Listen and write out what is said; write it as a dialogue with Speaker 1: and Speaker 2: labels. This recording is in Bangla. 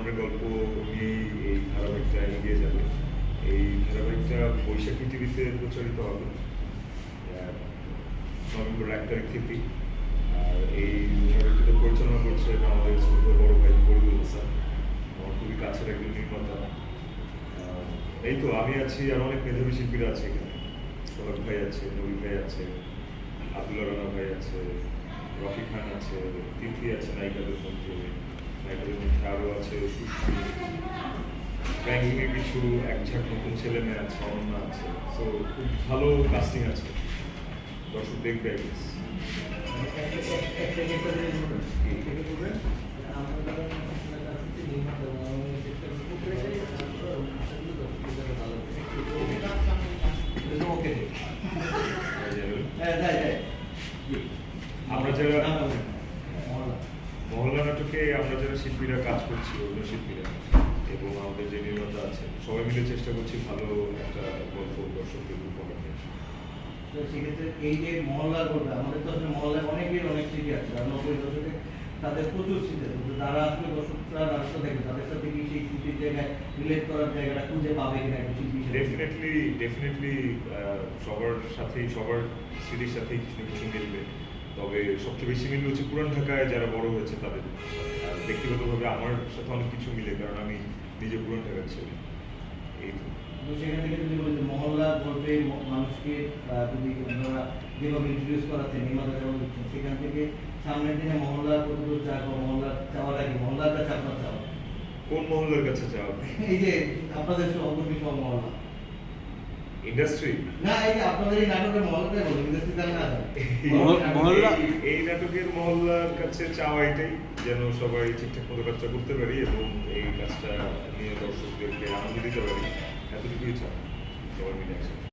Speaker 1: সামনে গল্প নিয়েই এই ধারাবাহিকটা এগিয়ে যাবে। এই ধারাবাহিকটা বৈশাখী টিভিতে প্রচারিত হবে নভেম্বর 1 তারিখ থেকে। আর এই ধারাবাহিকটা পরিচালনা করছে আমাদের ছোট বড় ভাই ফরিদুল হাসান, আমার খুবই কাছের একজন নির্মাতা। এই তো আমি আছি, আর অনেক মেধাবী শিল্পীরা আছে এখানে। সোহাগ ভাই আছে, নবী ভাই আছে, আব্দুল্লাহ রানা ভাই আছে, রকি খান আছে, তিথি আছে নায়িকাদের মধ্যে। নায়িকাদের মধ্যে আরও আছে সুশ্রী, ব্যাংকিংয়ে কিছু একঝাঁক নতুন ছেলে মেয়ে আছে, অনন্যা আছে। সো খুব ভালো কাস্টিং আছে, দর্শক দেখবে। আমরা যারা মহল্লা নাটকে আমরা যারা শিল্পীরা কাজ করছি, অন্য শিল্পীরা এবং আমাদের যে নির্মাতা আছে, সবাই মিলে চেষ্টা করছি ভালো একটা গল্প দর্শকদের উপহার দেওয়ার।
Speaker 2: তো সেক্ষেত্রে এই যে মহল্লার গল্প, আমাদের তো আসলে মহল্লায় অনেকের অনেক স্মৃতি আছে, যারা 90 দশকে তাদের প্রচুর স্মৃতি আছে, কিন্তু তারা আসলে দর্শকরা রাস্তা দেখে তাদের সাথে কি সেই স্মৃতির জায়গায় রিলেট করার জায়গাটা খুঁজে পাবে কিনা একটা শিল্পী হিসেবে?
Speaker 1: ডেফিনেটলি সবার সাথেই, সবার স্মৃতির সাথেই কিছু না কিছু মিলবে। তবে সবচেয়ে বেশি মিলবে হচ্ছে পুরান ঢাকায় যারা বড় হয়েছে তাদের। ব্যক্তিগতভাবে আমার সাথে অনেক কিছু মিলে, কারণ আমি নিজে পুরান ঢাকার ছেলে। এই
Speaker 2: তো সেখান থেকে যদি বলি যে মহল্লা গল্পে মানুষকে যদি আপনারা যেভাবে ইন্ট্রোডিউস করাচ্ছেন, নির্মাতা যেমন দিচ্ছেন, সেখান থেকে সামনের দিনে মহল্লা কতদূর যাক বা মহল্লা চাওয়াটা কি, মহল্লার কাছে আপনার চাওয়া?
Speaker 1: কোন মহল্লার কাছে যাওয়া?
Speaker 2: এই যে আপনাদের সহকর্মী সহ মহল্লা
Speaker 1: ইন্ডাস্ট্রি
Speaker 2: না, এই যে আপনাদের এই নাটকের মহল্লাটাই বলি, ইন্ডাস্ট্রি না
Speaker 3: মহল্লা
Speaker 1: এই নাটকের মহল্লার কাছে চাওয়া এটাই, যেন সবাই ঠিকঠাক মতো কাজটা করতে পারি এবং এই কাজটা নিয়ে দর্শকদেরকে আনন্দ দিতে পারি, এতটুকুই চাওয়া সবাই মিলে একসাথে।